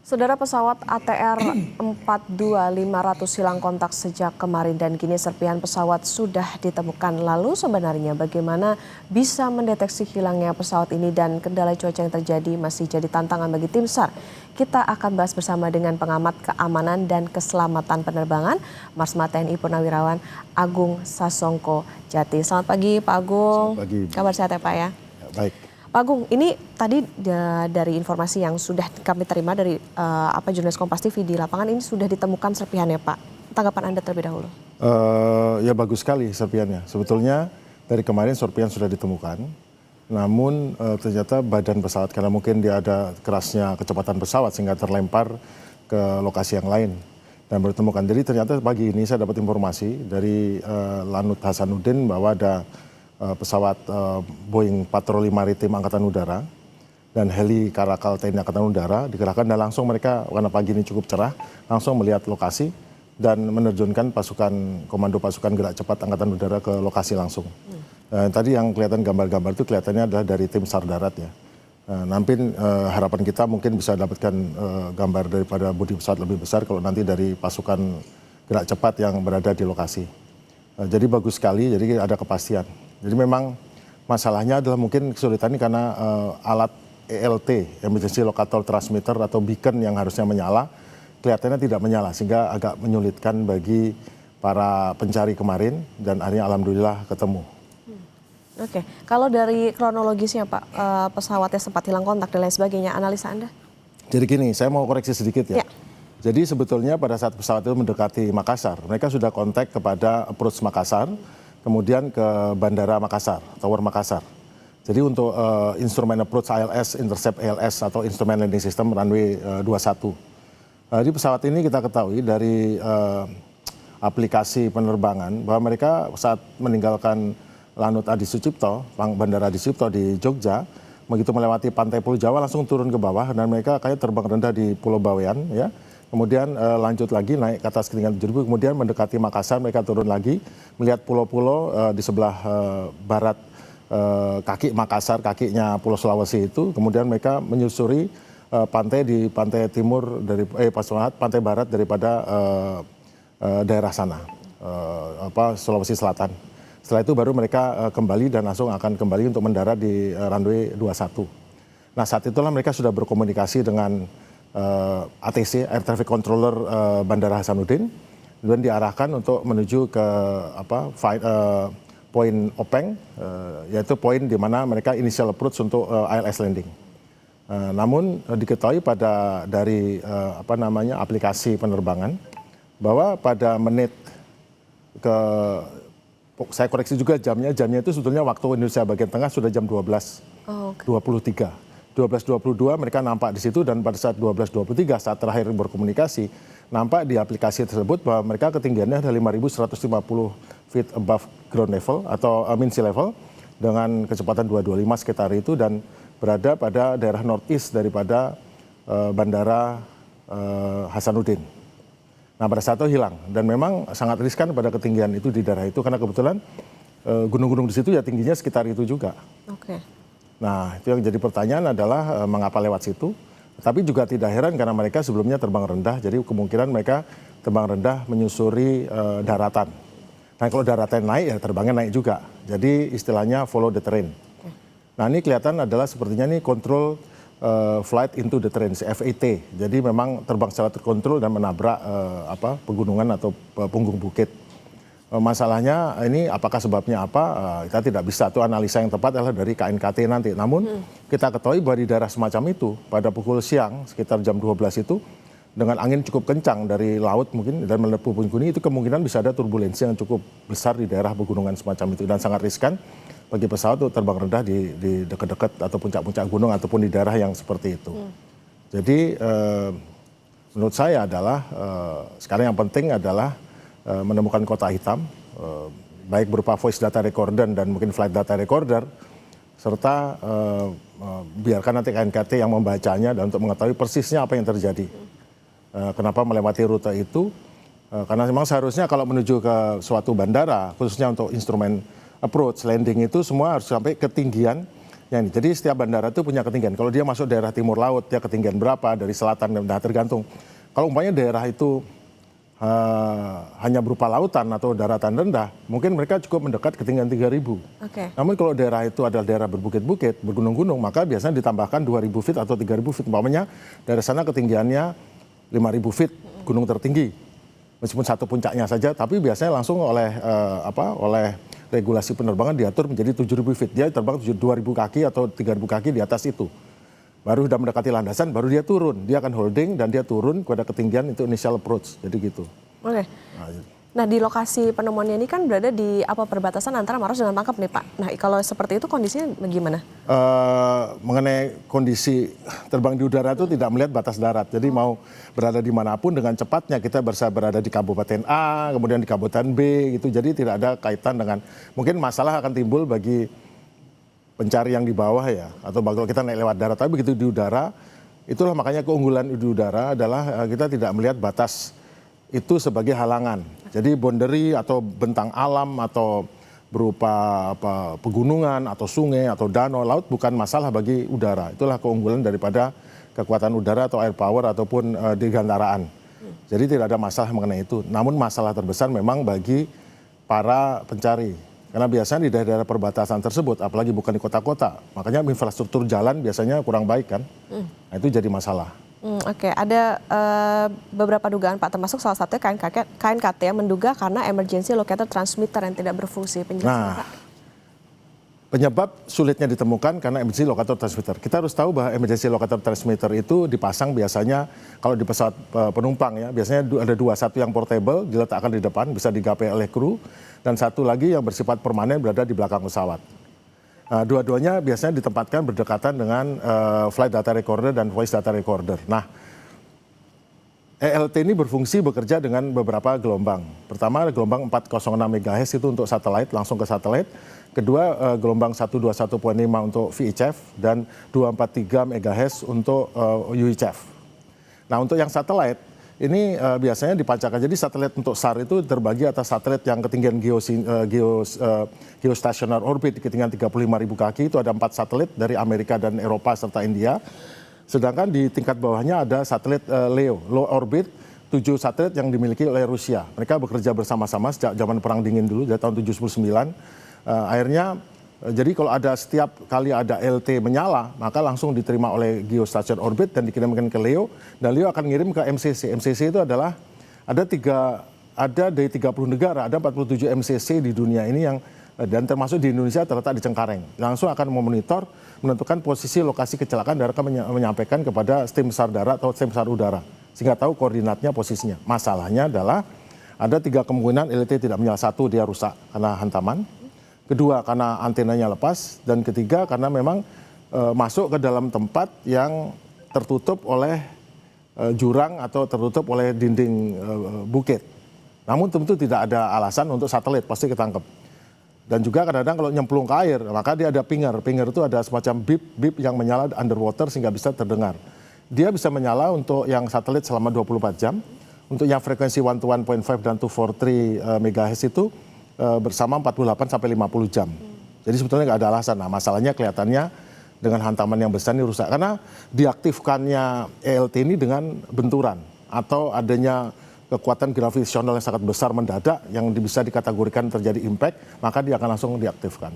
Saudara, pesawat ATR 42500 hilang kontak sejak kemarin dan kini serpihan pesawat sudah ditemukan. Lalu sebenarnya bagaimana bisa mendeteksi hilangnya pesawat ini dan kendala cuaca yang terjadi masih jadi tantangan bagi tim SAR. Kita akan bahas bersama dengan pengamat keamanan dan keselamatan penerbangan, Marsma TNI Purnawirawan Agung Sasongko Jati. Selamat pagi Pak Agung. Selamat pagi. Kabar sehat ya Pak ya? Ya, baik. Pak Agung, ini tadi dari informasi yang sudah kami terima dari jurnalis Kompas TV di lapangan, ini sudah ditemukan serpihannya Pak. Tanggapan Anda terlebih dahulu. Ya bagus sekali serpihannya. Sebetulnya dari kemarin serpihan sudah ditemukan, namun ternyata badan pesawat karena mungkin dia ada kerasnya kecepatan pesawat sehingga terlempar ke lokasi yang lain dan bertemukan. Jadi ternyata pagi ini saya dapat informasi dari Lanut Hasanuddin bahwa ada pesawat Boeing Patroli Maritim Angkatan Udara dan heli Karakal TNI Angkatan Udara dikerahkan dan langsung mereka karena pagi ini cukup cerah langsung melihat lokasi dan menerjunkan komando pasukan gerak cepat Angkatan Udara ke lokasi langsung. Tadi yang kelihatan gambar-gambar itu kelihatannya adalah dari tim SAR darat ya. Nanti harapan kita mungkin bisa dapatkan gambar daripada bodi pesawat lebih besar kalau nanti dari pasukan gerak cepat yang berada di lokasi. Jadi bagus sekali, jadi ada kepastian. Jadi memang masalahnya adalah mungkin kesulitan ini karena alat ELT, Emergency Locator Transmitter atau beacon yang harusnya menyala, kelihatannya tidak menyala sehingga agak menyulitkan bagi para pencari kemarin dan akhirnya alhamdulillah ketemu. Oke, kalau dari kronologisnya Pak, pesawatnya sempat hilang kontak dan lain sebagainya, analisa Anda? Jadi gini, saya mau koreksi sedikit ya. Jadi sebetulnya pada saat pesawat itu mendekati Makassar, mereka sudah kontak kepada approach Makassar, kemudian ke Bandara Makassar, Tower Makassar. Jadi untuk instrumen approach ALS, intercept ALS atau instrumen landing system runway 21. Di pesawat ini kita ketahui dari aplikasi penerbangan bahwa mereka saat meninggalkan Lanut Adi Sucipto, Bandara Adi Sucipto di Jogja, begitu melewati pantai Pulau Jawa langsung turun ke bawah dan mereka kayak terbang rendah di Pulau Bawean ya. Kemudian lanjut lagi naik ke atas ketinggian 7.000, kemudian mendekati Makassar mereka turun lagi melihat pulau-pulau di sebelah barat kaki Makassar, kakinya Pulau Sulawesi itu. Kemudian mereka menyusuri pantai di pantai timur dari pantai barat daripada daerah sana, Sulawesi Selatan. Setelah itu baru mereka kembali dan langsung akan kembali untuk mendarat di runway 21. Nah saat itulah mereka sudah berkomunikasi dengan ATC, Air Traffic Controller Bandara Hasanuddin, dan diarahkan untuk menuju ke poin Openg, yaitu poin di mana mereka initial approach untuk ILS landing. Namun diketahui dari aplikasi penerbangan bahwa pada menit saya koreksi juga jamnya itu sebetulnya waktu Indonesia bagian tengah sudah jam 12.23. 12.22 mereka nampak di situ dan pada saat 12.23 saat terakhir berkomunikasi nampak di aplikasi tersebut bahwa mereka ketinggiannya ada 5.150 feet above ground level atau mean sea level dengan kecepatan 225 sekitar itu dan berada pada daerah northeast daripada Bandara Hasanuddin. Nah pada saat itu hilang dan memang sangat riskan pada ketinggian itu di daerah itu karena kebetulan gunung-gunung di situ ya tingginya sekitar itu juga. Oke. Nah itu yang jadi pertanyaan adalah mengapa lewat situ. Tapi juga tidak heran karena mereka sebelumnya terbang rendah, jadi kemungkinan mereka terbang rendah menyusuri daratan. Nah kalau daratan naik ya terbangnya naik juga. Jadi istilahnya follow the terrain. Nah ini kelihatan adalah sepertinya ini control flight into the terrain, FAT. Jadi memang terbang secara terkontrol dan menabrak pegunungan atau punggung bukit. Masalahnya ini apakah sebabnya apa, kita tidak bisa. Itu analisa yang tepat adalah dari KNKT nanti. Namun kita ketahui bahwa di daerah semacam itu pada pukul siang sekitar jam 12 itu dengan angin cukup kencang dari laut mungkin dan melepuh puing-puing itu kemungkinan bisa ada turbulensi yang cukup besar di daerah pegunungan semacam itu dan sangat riskan bagi pesawat untuk terbang rendah di dekat-dekat atau puncak-puncak gunung ataupun di daerah yang seperti itu. Jadi menurut saya adalah sekarang yang penting adalah menemukan kotak hitam, baik berupa voice data recorder dan mungkin flight data recorder, serta biarkan nanti KNKT yang membacanya dan untuk mengetahui persisnya apa yang terjadi. Kenapa melewati rute itu, karena memang seharusnya kalau menuju ke suatu bandara, khususnya untuk instrumen approach landing itu semua harus sampai ketinggian Ya ini, jadi setiap bandara itu punya ketinggian. Kalau dia masuk daerah timur laut, dia ketinggian berapa, dari selatan, dan tergantung. Kalau umpamanya daerah itu hanya berupa lautan atau daratan rendah, mungkin mereka cukup mendekat ketinggian 3.000. Namun kalau daerah itu adalah daerah berbukit-bukit, bergunung-gunung, maka biasanya ditambahkan 2.000 feet atau 3.000 feet. Umpamanya dari sana ketinggiannya 5.000 feet, gunung tertinggi. Meskipun satu puncaknya saja, tapi biasanya langsung oleh regulasi penerbangan diatur menjadi 7.000 feet. Dia terbang 2.000 kaki atau 3.000 kaki di atas itu. Baru sudah mendekati landasan, baru dia turun. Dia akan holding dan dia turun pada ketinggian itu initial approach. Jadi gitu. Oke. Nah, di lokasi penemuannya ini kan berada di perbatasan antara Maros dengan Tangkap nih Pak. Nah, kalau seperti itu kondisinya bagaimana? Mengenai kondisi terbang di udara itu tidak melihat batas darat. Jadi mau berada dimanapun dengan cepatnya kita bisa berada di Kabupaten A, kemudian di Kabupaten B gitu. Jadi tidak ada kaitan dengan, mungkin masalah akan timbul bagi pencari yang di bawah ya, atau kalau kita naik lewat darat. Tapi begitu di udara, itulah makanya keunggulan di udara adalah kita tidak melihat batas itu sebagai halangan. Jadi boundary atau bentang alam atau berupa pegunungan atau sungai atau danau laut bukan masalah bagi udara. Itulah keunggulan daripada kekuatan udara atau air power ataupun dirgantaraan. Jadi tidak ada masalah mengenai itu. Namun masalah terbesar memang bagi para pencari. Karena biasanya di daerah-daerah perbatasan tersebut, apalagi bukan di kota-kota, makanya infrastruktur jalan biasanya kurang baik kan. Nah, itu jadi masalah. Oke, ada beberapa dugaan Pak, termasuk salah satunya KNKT yang menduga karena emergency locator transmitter yang tidak berfungsi. Penjelasan Pak. Penyebab sulitnya ditemukan karena emergency locator transmitter. Kita harus tahu bahwa emergency locator transmitter itu dipasang biasanya kalau di pesawat penumpang ya, biasanya ada dua, satu yang portable diletakkan di depan bisa digapai oleh kru, dan satu lagi yang bersifat permanen berada di belakang pesawat. Dua-duanya biasanya ditempatkan berdekatan dengan flight data recorder dan voice data recorder. Nah, ELT ini berfungsi bekerja dengan beberapa gelombang. Pertama gelombang 406 MHz itu untuk satelit, langsung ke satelit. Kedua gelombang 121.5 untuk VHF dan 243 MHz untuk UHF. Nah, untuk yang satelit ini biasanya dipancarkan. Jadi satelit untuk SAR itu terbagi atas satelit yang ketinggian geostationary orbit di ketinggian 35.000 kaki, itu ada 4 satelit dari Amerika dan Eropa serta India. Sedangkan di tingkat bawahnya ada satelit LEO, low orbit, 7 satelit yang dimiliki oleh Rusia. Mereka bekerja bersama-sama sejak zaman Perang Dingin dulu, dari tahun 1979. Akhirnya, jadi kalau ada setiap kali ada LT menyala, maka langsung diterima oleh geostationary orbit dan dikirimkan ke LEO, dan LEO akan ngirim ke MCC. MCC itu adalah ada dari 30 negara, ada 47 MCC di dunia ini yang dan termasuk di Indonesia terletak di Cengkareng. Langsung akan memonitor, menentukan posisi lokasi kecelakaan dan akan menyampaikan kepada tim SAR darat atau tim SAR udara, sehingga tahu koordinatnya, posisinya. Masalahnya adalah ada 3 kemungkinan LT tidak menyala. 1, dia rusak karena hantaman. Kedua, karena antenanya lepas. Dan ketiga, karena memang masuk ke dalam tempat yang tertutup oleh jurang atau tertutup oleh dinding bukit. Namun tentu tidak ada alasan untuk satelit, pasti ketangkep. Dan juga kadang-kadang kalau nyemplung ke air, maka dia ada pinger. Pinger itu ada semacam bip yang menyala underwater sehingga bisa terdengar. Dia bisa menyala untuk yang satelit selama 24 jam. Untuk yang frekuensi 121.5 dan 243 MHz itu bersama 48 sampai 50 jam. Jadi sebetulnya nggak ada alasan. Nah, masalahnya kelihatannya dengan hantaman yang besar ini rusak. Karena diaktifkannya ELT ini dengan benturan atau adanya kekuatan gravitasional yang sangat besar mendadak yang bisa dikategorikan terjadi impact, maka dia akan langsung diaktifkan.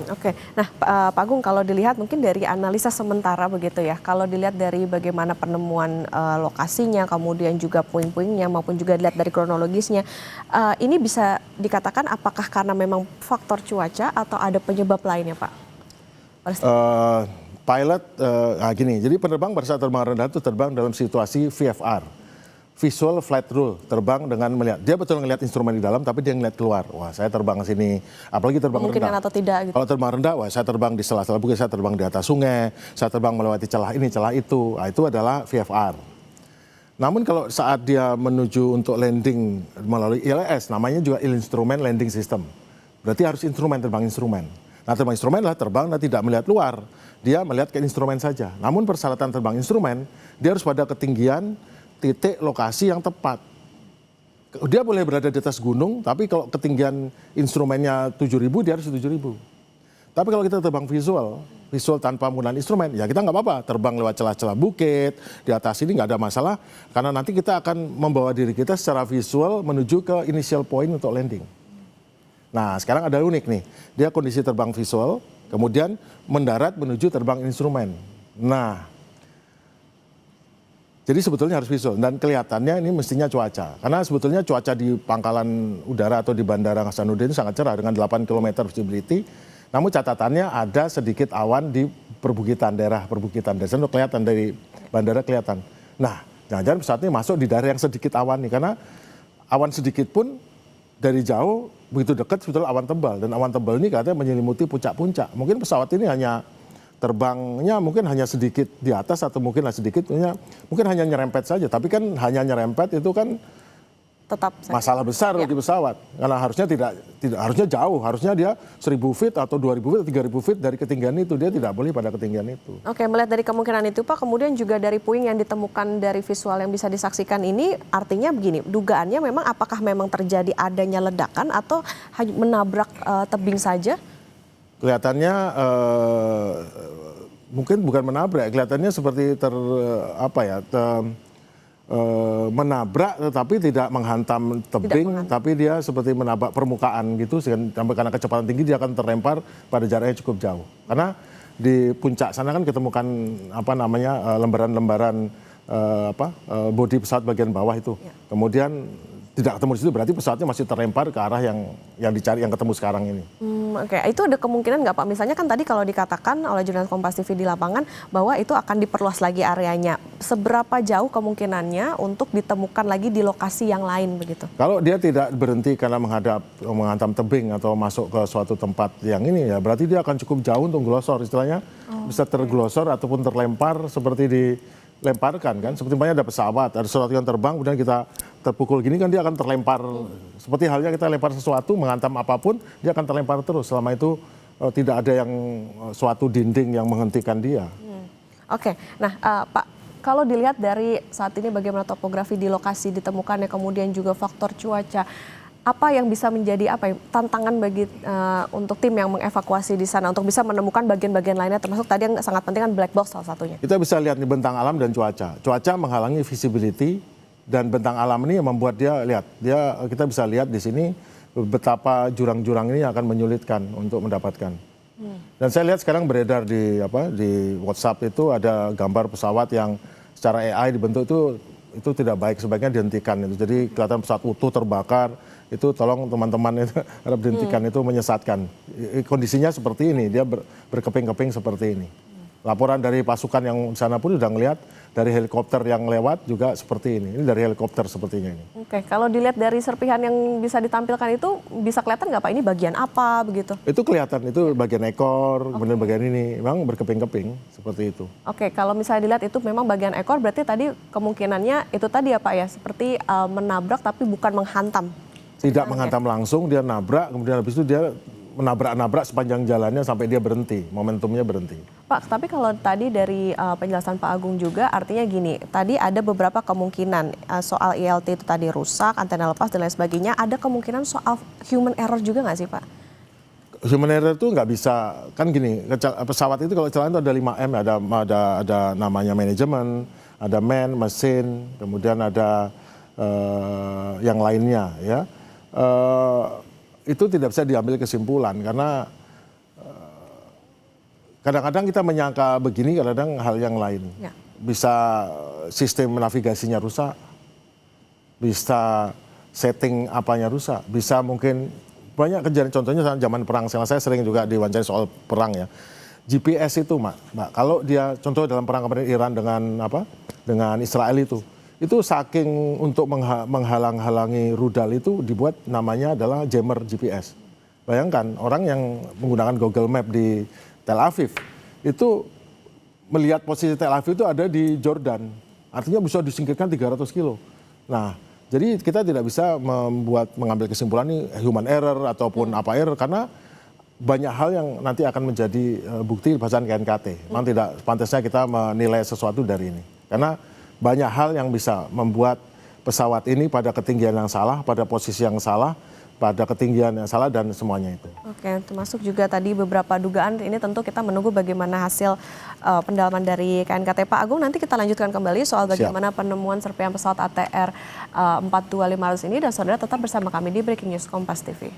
Oke. Nah, Pak Agung, kalau dilihat mungkin dari analisa sementara begitu ya, kalau dilihat dari bagaimana penemuan lokasinya, kemudian juga puing-puingnya maupun juga dilihat dari kronologisnya, ini bisa dikatakan apakah karena memang faktor cuaca atau ada penyebab lainnya, Pak? Pilot, gini, jadi penerbang pada saat terbang rendah itu terbang dalam situasi VFR. Visual flight rule, terbang dengan melihat. Dia betul ngelihat instrumen di dalam, tapi dia ngelihat keluar. Wah, saya terbang ke sini. Apalagi terbang rendah. Atau tidak gitu. Kalau terbang rendah, wah saya terbang di sela-sela bukit, saya terbang di atas sungai, saya terbang melewati celah ini, celah itu. Nah, itu adalah VFR. Namun kalau saat dia menuju untuk landing melalui ILS, namanya juga Instrument Landing System. Berarti harus instrumen, terbang instrumen. Nah, terbang instrumen adalah terbang dan tidak melihat luar. Dia melihat ke instrumen saja. Namun persyaratan terbang instrumen, dia harus pada ketinggian titik lokasi yang tepat. Dia boleh berada di atas gunung, tapi kalau ketinggian instrumennya 7.000, dia harus 7.000. Tapi kalau kita terbang visual, visual tanpa menggunakan instrumen, ya kita nggak apa-apa terbang lewat celah-celah bukit, di atas ini nggak ada masalah, karena nanti kita akan membawa diri kita secara visual menuju ke initial point untuk landing. Nah sekarang ada unik nih, dia kondisi terbang visual, kemudian mendarat menuju terbang instrumen. Nah, jadi sebetulnya harus visual dan kelihatannya ini mestinya cuaca. Karena sebetulnya cuaca di pangkalan udara atau di Bandara Hasanuddin sangat cerah dengan 8 km visibility. Namun catatannya ada sedikit awan di perbukitan, daerah perbukitan. Dan itu kelihatan dari bandara kelihatan. Nah, jangan-jangan pesawat ini masuk di daerah yang sedikit awan nih. Karena awan sedikit pun dari jauh begitu dekat sebetulnya awan tebal. Dan awan tebal ini katanya menyelimuti puncak-puncak. Mungkin pesawat ini hanya terbangnya mungkin hanya sedikit di atas atau mungkin sedikit, mungkin hanya nyerempet saja. Tapi kan hanya nyerempet itu kan Tetap masalah besar bagi pesawat. Karena harusnya tidak harusnya jauh, harusnya dia 1.000 feet atau 2.000 feet atau 3.000 feet dari ketinggian itu. Dia tidak boleh pada ketinggian itu. Oke, melihat dari kemungkinan itu Pak, kemudian juga dari puing yang ditemukan dari visual yang bisa disaksikan ini, artinya begini, dugaannya memang apakah memang terjadi adanya ledakan atau hanya menabrak tebing saja? Kelihatannya mungkin bukan menabrak, kelihatannya seperti menabrak tetapi tidak menghantam tebing, tapi dia seperti menabrak permukaan gitu, sampai karena kecepatan tinggi dia akan terlempar pada jarak yang cukup jauh. Karena di puncak sana kan ketemukan lembaran-lembaran bodi pesawat bagian bawah itu. Ya. Kemudian tidak ketemu di situ, berarti pesawatnya masih terlempar ke arah yang dicari, yang ketemu sekarang ini. Oke, itu ada kemungkinan nggak Pak? Misalnya kan tadi kalau dikatakan oleh jurnalis Kompas TV di lapangan bahwa itu akan diperluas lagi areanya. Seberapa jauh kemungkinannya untuk ditemukan lagi di lokasi yang lain begitu? Kalau dia tidak berhenti karena menghantam tebing atau masuk ke suatu tempat yang ini ya, berarti dia akan cukup jauh untuk glosor, istilahnya bisa terglosor ataupun terlempar seperti dilemparkan kan, seperti ada pesawat, ada sesuatu yang terbang, kemudian kita terpukul gini kan dia akan terlempar, seperti halnya kita lempar sesuatu, menghantam apapun, dia akan terlempar terus, selama itu tidak ada yang suatu dinding yang menghentikan dia. Oke, nah Pak, kalau dilihat dari saat ini bagaimana topografi di lokasi ditemukannya, kemudian juga faktor cuaca, apa yang bisa menjadi tantangan bagi untuk tim yang mengevakuasi di sana untuk bisa menemukan bagian-bagian lainnya, termasuk tadi yang sangat penting kan black box salah satunya. Kita bisa lihat nih bentang alam dan cuaca. Cuaca menghalangi visibility dan bentang alam ini yang membuat kita bisa lihat di sini betapa jurang-jurang ini akan menyulitkan untuk mendapatkan. Dan saya lihat sekarang beredar di WhatsApp itu ada gambar pesawat yang secara AI dibentuk itu tidak baik, sebaiknya dihentikan itu. Jadi kelihatan pesawat utuh terbakar, itu tolong teman-teman itu harap dihentikan, itu menyesatkan. Kondisinya seperti ini, dia berkeping-keping seperti ini. Laporan dari pasukan yang di sana pun sudah ngelihat, dari helikopter yang lewat juga seperti ini. Ini dari helikopter sepertinya ini. Oke, kalau dilihat dari serpihan yang bisa ditampilkan itu bisa kelihatan nggak Pak ini bagian apa begitu? Itu kelihatan, itu bagian ekor, kemudian bagian ini, memang berkeping-keping seperti itu. Oke, kalau misalnya dilihat itu memang bagian ekor, berarti tadi kemungkinannya itu tadi ya Pak ya, seperti menabrak tapi bukan menghantam. Tidak menghantam langsung, dia nabrak, kemudian habis itu dia menabrak-nabrak sepanjang jalannya sampai dia berhenti, momentumnya berhenti. Pak, tapi kalau tadi dari penjelasan Pak Agung juga artinya gini, tadi ada beberapa kemungkinan soal ILT itu tadi rusak, antena lepas dan lain sebagainya, ada kemungkinan soal human error juga nggak sih Pak? Human error itu nggak bisa, kan gini, pesawat itu kalau kecelakaan itu ada 5M, ada namanya manajemen, ada man, mesin, kemudian ada yang lainnya ya. Itu tidak bisa diambil kesimpulan karena kadang-kadang kita menyangka begini, kadang-kadang hal yang lain. Ya. Bisa sistem navigasinya rusak, bisa setting apanya rusak, bisa mungkin banyak kejadian, contohnya zaman perang, saya sering juga diwawancari soal perang ya. GPS itu, Mbak, kalau dia contoh dalam perang kemarin Iran dengan Israel itu saking untuk menghalang-halangi rudal itu dibuat namanya adalah jammer GPS. Bayangkan orang yang menggunakan Google Map di Tel Aviv itu melihat posisi Tel Aviv itu ada di Jordan. Artinya bisa disingkirkan 300 kilo. Nah, jadi kita tidak bisa mengambil kesimpulan ini human error ataupun apa error karena banyak hal yang nanti akan menjadi bukti bacaan KNKT. Memang tidak pantasnya kita menilai sesuatu dari ini. Karena banyak hal yang bisa membuat pesawat ini pada ketinggian yang salah, pada posisi yang salah, pada ketinggian yang salah dan semuanya itu. Oke, termasuk juga tadi beberapa dugaan, ini tentu kita menunggu bagaimana hasil pendalaman dari KNKT. Pak Agung, nanti kita lanjutkan kembali soal bagaimana penemuan serpihan pesawat ATR 42500 ini, dan saudara tetap bersama kami di Breaking News Kompas TV.